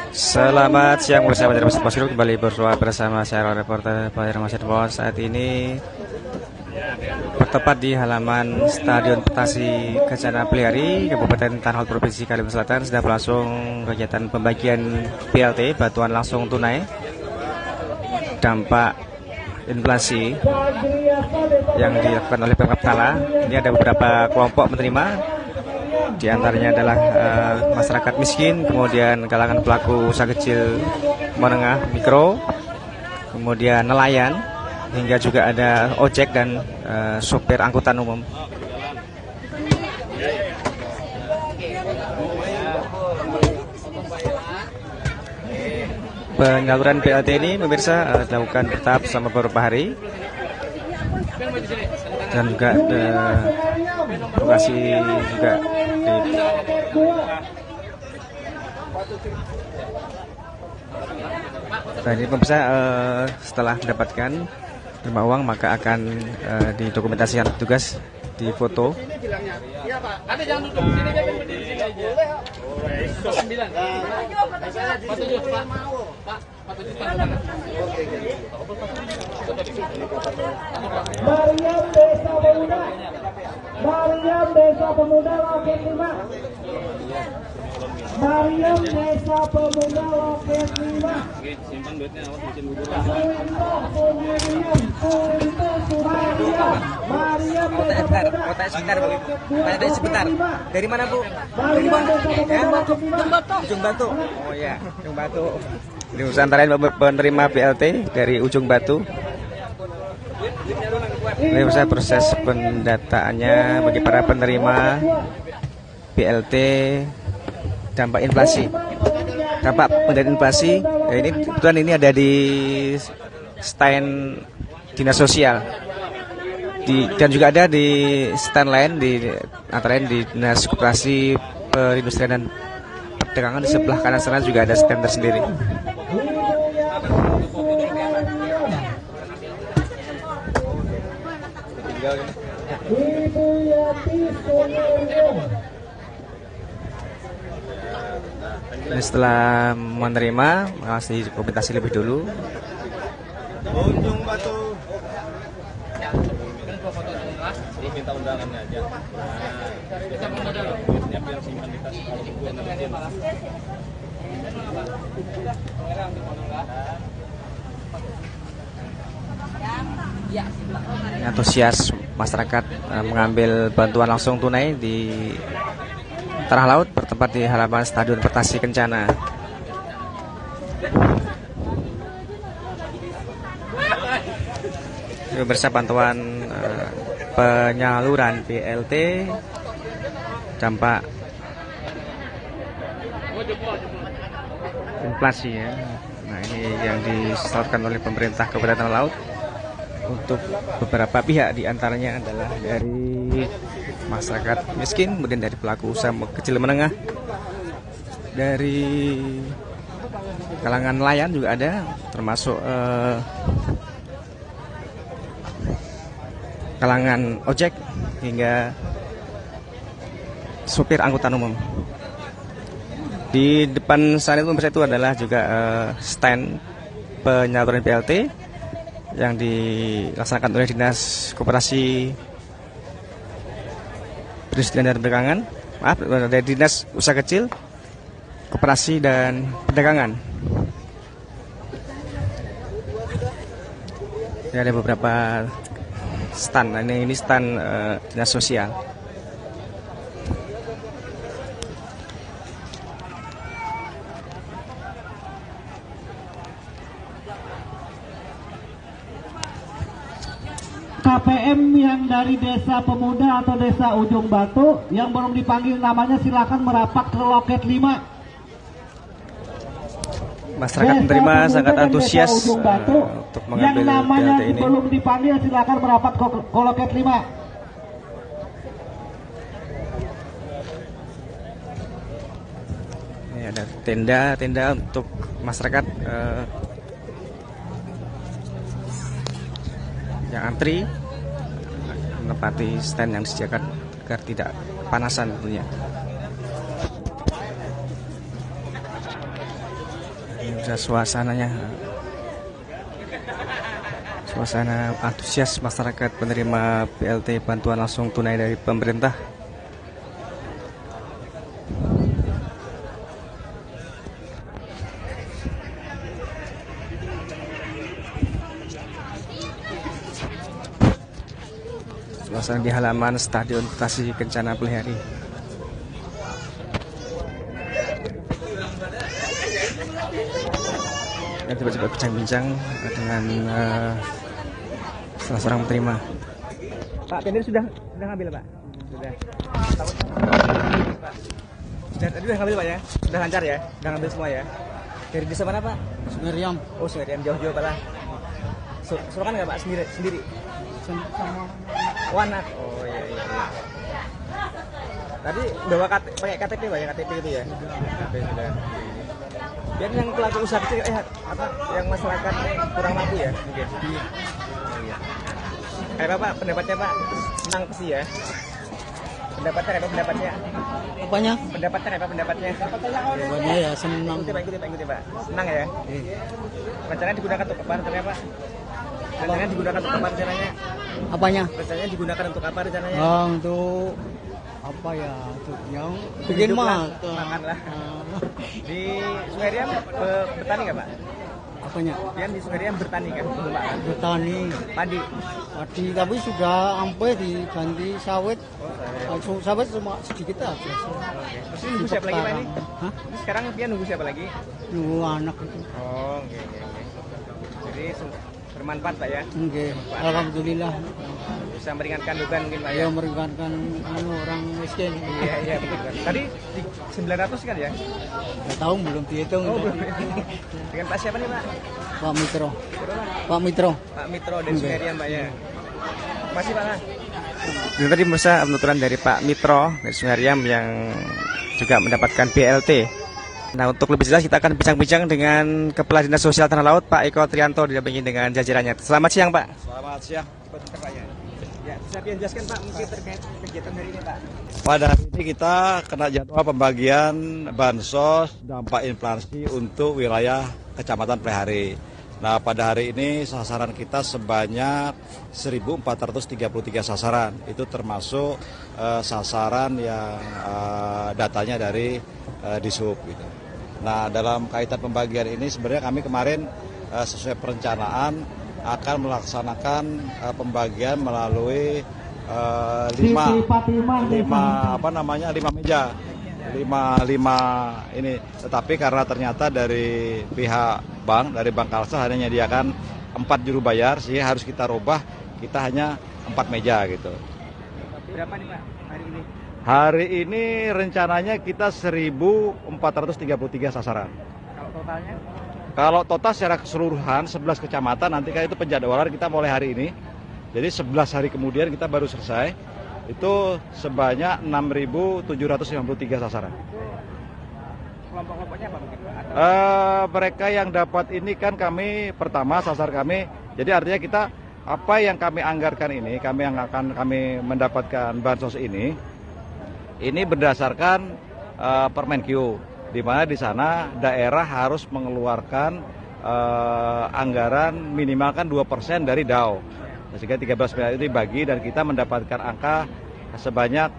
Selamat siang bersama dari Masjid Bosgroup, kembali bersama saya reporter Pak Masjid Bos. Saat ini bertepat di halaman Stadion Petasi Kencana Peliari, Kabupaten Tanah Lot, Provinsi Kalimantan Selatan. Sedang berlangsung kegiatan pembagian BLT, bantuan langsung tunai dampak inflasi yang dilakukan oleh Pemkab Tala. Ini ada beberapa kelompok menerima. Di antaranya adalah masyarakat miskin, kemudian kalangan pelaku usaha kecil, menengah, mikro, kemudian nelayan, hingga juga ada ojek dan sopir angkutan umum. Penyaluran BLT ini pemirsa dilakukan bertahap selama beberapa hari, dan juga lokasi juga nah ini pemirsa, setelah mendapatkan terima uang maka akan didokumentasikan petugas, difoto. Mariam Desa Pemuda Loket 5. Mariam Desa Pemuda Loket 5. Simpan duitnya, awas mesin bubur. Sebentar. Dari mana, Bu? Dari mana? Ujung Batu. Oh ya, Ujung Batu. Ini antara penerima BLT dari Ujung Batu. Ini saya proses pendataannya bagi para penerima BLT dampak inflasi. Dampak pendataan inflasi, ya ini kebetulan ini ada di stand dinas sosial, dan juga ada di stand lain di antara lain di dinas koperasi, perindustrian dan perdagangan. Di sebelah kanan sana juga ada stand tersendiri. Ini setelah menerima masih dokumentasi lebih dulu. Ujung Batu. Minta undangannya aja. Duitnya biar simpan di tas kalau bubur nanti. Antusias masyarakat mengambil bantuan langsung tunai di Tanah Laut, bertempat di halaman Stadion Petasi Kencana. Pemirsa, bantuan penyaluran BLT dampak inflasi ya. Nah, ini yang disalurkan oleh pemerintah Kabupaten Tanah Laut untuk beberapa pihak, diantaranya adalah dari masyarakat miskin, kemudian dari pelaku usaha kecil menengah, dari kalangan nelayan juga ada, termasuk kalangan ojek hingga supir angkutan umum. Di depan sana itu adalah juga stand penyaluran BLT yang dilaksanakan oleh Dinas Koperasi, Perindustrian dan Perdagangan, dari Dinas Usaha Kecil, Koperasi dan Perdagangan. Ini ada beberapa stand. Ini stand Dinas Sosial. KPM yang dari Desa Pemuda atau Desa Ujung Batu yang belum dipanggil namanya silakan merapat ke loket 5. Masyarakat menerima sangat antusias untuk mengambil yang namanya BLT ini. belum dipanggil silakan merapat ke loket 5. Ini ada tenda-tenda untuk masyarakat yang antri menempati stand yang disediakan agar tidak kepanasan tentunya. Bisa suasananya, suasana antusias masyarakat penerima BLT bantuan langsung tunai dari pemerintah. Suasana di halaman Stadion Bekasi Kencana Pelihari. Dan coba-coba bincang-bincang dengan salah seorang penerima. Pak, tender sudah ngambil Pak? Sudah. Tadi udah ngambil Pak ya? Sudah lancar ya? Sudah ngambil semua ya? Dari desa mana Pak? Sumeriam. Oh Sumeriam, jauh-jauh Pak lah. Surakan nggak Pak sendiri? Sama Oh anak. Oh iya. Tadi bawa pakai KTP Pak ya? KTP itu ya? KTP sudah. Biar yang pelaku usaha kecil yang masyarakat kurang mampu ya mungkin. Oh, iya. Bapak pendapatnya Pak senang pasti ya? Pendapatnya? apanya? Pendapatnya? Pokoknya ya senang. Ikuti Pak. Senang ya? Rencananya digunakan untuk apa rencananya Pak? Rencananya digunakan untuk apa rencananya? Apanya? Rencananya digunakan untuk apa rencananya? Untuk apa ya? Untuk yang bikin Hidup lah, makan. makan lah. Di Sumeriam bertani nggak Pak? Apanya? Pian di Sumeriam bertani kan? Bertani. Padi. Padi tapi sudah sampai diganti sawit. Sawit cuma sedikit aja. Terus ini nunggu siapa lagi Pak ini? Hah? Ini sekarang Pian nunggu siapa lagi? Nunggu anak itu. Oh, oke. Jadi bermanfaat Pak ya? Oke. Alhamdulillah. Bisa meringankan beban mungkin Pak ya? Ya meringankan orang miskin. Iya betul kan. Tadi 900 kan ya? Nggak tahu belum dihitung. Oh belum. Dengan Pak siapa nih Pak? Pak Mitro. Pak Mitro. Pak Mitro dari Sumerian Pak ya. Masih Pak. Dan tadi pemirsa penuturan dari Pak Mitro dari Sumerian yang juga mendapatkan BLT. Nah untuk lebih jelas kita akan bincang-bincang dengan Kepala Dinas Sosial Tanah Laut Pak Eko Trianto didampingi dengan jajarannya. Selamat siang Pak. Selamat siang. Ya, bisa dijelaskan Pak mungkin terkait kegiatan hari ini Pak. Pada hari ini kita kena jadwal pembagian bansos dampak inflasi untuk wilayah Kecamatan Pelihari. Nah pada hari ini sasaran kita sebanyak 1.433 sasaran. Itu termasuk sasaran yang datanya dari Dishub gitu. Nah dalam kaitan pembagian ini sebenarnya kami kemarin sesuai perencanaan akan melaksanakan pembagian melalui lima ini. Tetapi karena ternyata dari pihak Bank Kalsel hanya menyediakan 4 juru bayar, sehingga harus kita rubah, kita hanya 4 meja gitu. Berapa nih Pak hari ini? Hari ini rencananya kita 1.433 sasaran. Kalau totalnya? Kalau total secara keseluruhan 11 kecamatan nanti kan itu penjadwalan kita mulai hari ini. Jadi 11 hari kemudian kita baru selesai. Itu sebanyak 6.753 sasaran. Kelompok-kelompoknya apa mungkin Pak? Mereka yang dapat ini kan kami pertama sasar kami. Jadi artinya kita apa yang kami anggarkan ini, kami yang akan kami mendapatkan bansos ini berdasarkan Permenkyu. Di mana di sana daerah harus mengeluarkan anggaran minimal kan 2% dari DAO. Sehingga 13 miliar itu dibagi dan kita mendapatkan angka sebanyak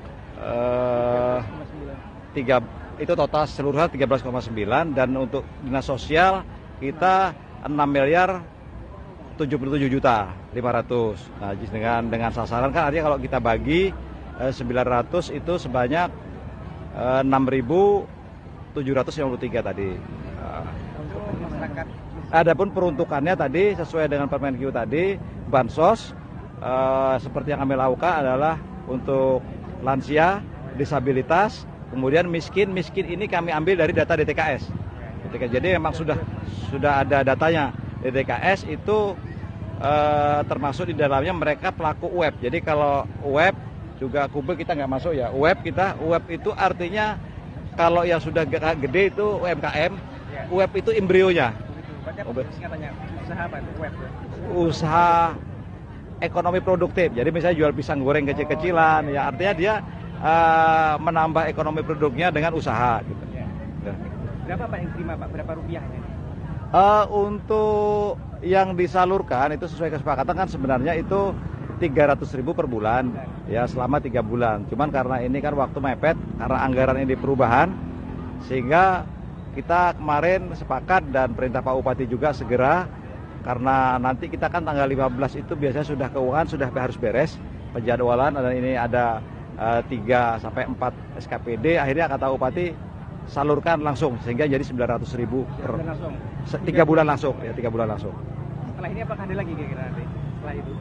itu total seluruhnya 13,9 dan untuk dinas sosial kita 6 miliar 77 juta 500. Nah, dengan sasaran kan artinya kalau kita bagi 900 itu sebanyak 6.753 tadi. Adapun peruntukannya tadi sesuai dengan Permenkyu tadi, bansos seperti yang kami lakukan adalah untuk lansia, disabilitas, kemudian miskin ini kami ambil dari data DTKS. Jadi memang sudah ada datanya. DTKS itu termasuk di dalamnya mereka pelaku web. Jadi kalau web juga Kubel kita nggak masuk ya. Web itu artinya kalau yang sudah gede itu UMKM, web itu embrionya. Usaha apa itu web? Usaha ekonomi produktif. Jadi misalnya jual pisang goreng kecil-kecilan, ya artinya dia menambah ekonomi produknya dengan usaha. Gitu. Ya. Berapa Pak yang terima Pak? Berapa rupiah ini? Untuk yang disalurkan itu sesuai kesepakatan kan sebenarnya itu 300.000 per bulan ya selama 3 bulan. Cuman karena ini kan waktu mepet karena anggaran ini perubahan sehingga kita kemarin sepakat dan perintah Pak Bupati juga segera karena nanti kita kan tanggal 15 itu biasanya sudah keuangan sudah harus beres penjadwalan dan ini ada 3 sampai 4 SKPD akhirnya kata Bupati salurkan langsung sehingga jadi 900.000 per 3 bulan langsung ya 3 bulan langsung. Setelah ini apakah ada lagi kira-kira nanti setelah itu?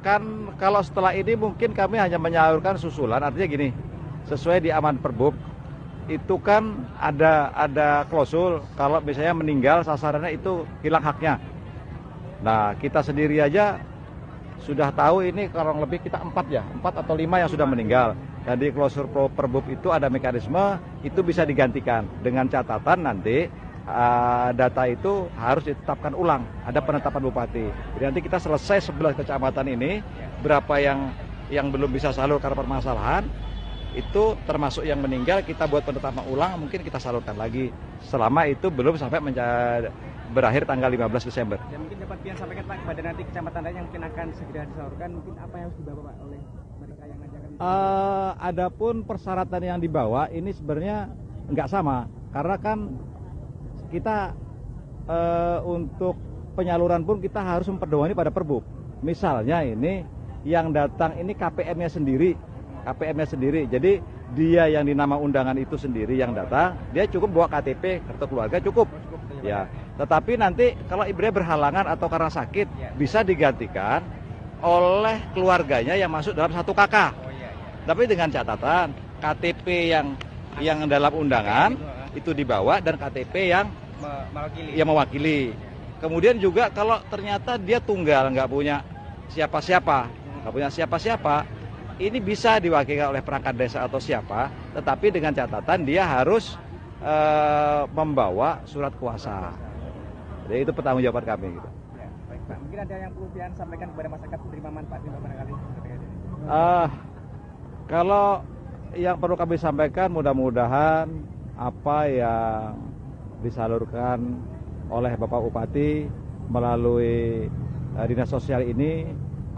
Kan kalau setelah ini mungkin kami hanya menyalurkan susulan artinya gini sesuai di aman perbub itu kan ada klausul kalau misalnya meninggal sasarannya itu hilang haknya. Nah kita sendiri aja sudah tahu ini kurang lebih kita 4 atau 5 yang sudah meninggal. Dan di klausul perbub itu ada mekanisme itu bisa digantikan dengan catatan nanti data itu harus ditetapkan ulang. Ada penetapan bupati. Jadi nanti kita selesai 11 kecamatan ini berapa yang belum bisa salur karena permasalahan itu termasuk yang meninggal kita buat penetapan ulang mungkin kita salurkan lagi selama itu belum sampai berakhir tanggal 15 Desember. Ya mungkin dapat Pian sampaikan Pak kepada nanti kecamatan lain yang mungkin akan segera disalurkan mungkin apa yang harus dibawa Pak oleh mereka yang ngajakan? Adapun persyaratan yang dibawa ini sebenarnya nggak sama karena kan kita untuk penyaluran pun kita harus memperdomani pada perbuk. Misalnya ini yang datang ini KPM-nya sendiri. Jadi dia yang dinama undangan itu sendiri yang datang, dia cukup bawa KTP, kartu keluarga cukup. Ya. Tetapi nanti kalau ibaratnya berhalangan atau karena sakit bisa digantikan oleh keluarganya yang masuk dalam satu KK. Tapi dengan catatan KTP yang dalam undangan itu dibawa dan KTP yang mewakili. Kemudian juga kalau ternyata dia tunggal nggak punya siapa-siapa, ini bisa diwakilkan oleh perangkat desa atau siapa, tetapi dengan catatan dia harus membawa surat kuasa. Jadi itu pertanggungjawaban kami. Gitu. Ya, baik Pak. Mungkin ada yang perlu Pian sampaikan kepada masyarakat penerima manfaat barangkali. Kalau yang perlu kami sampaikan mudah-mudahan apa yang disalurkan oleh Bapak Bupati melalui Dinas Sosial ini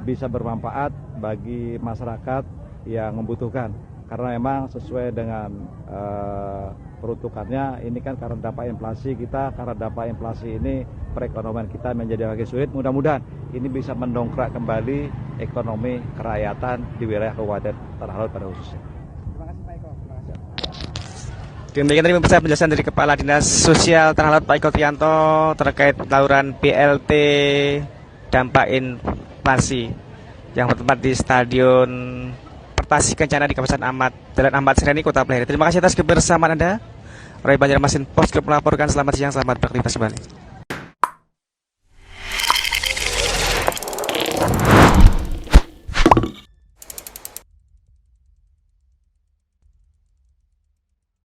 bisa bermanfaat bagi masyarakat yang membutuhkan karena memang sesuai dengan peruntukannya ini kan karena dampak inflasi ini perekonomian kita menjadi makin sulit. Mudah-mudahan ini bisa mendongkrak kembali ekonomi kerakyatan di wilayah Kabupaten Tanah Laut pada khususnya. Terima kasih Pak Eko. Terima kasih. Demikian tadi pemirsa penjelasan dari Kepala Dinas Sosial Tanah Laut Pak Eko Trianto terkait saluran BLT dampak inflasi yang bertempat di Stadion Pertasi Kencana di kawasan Jalan Ahmad Seriani, Kota Pelihari. Terima kasih atas kebersamaan Anda. Roy Banjarmasin Post Group melaporkan. Selamat siang, selamat beraktivitas kembali.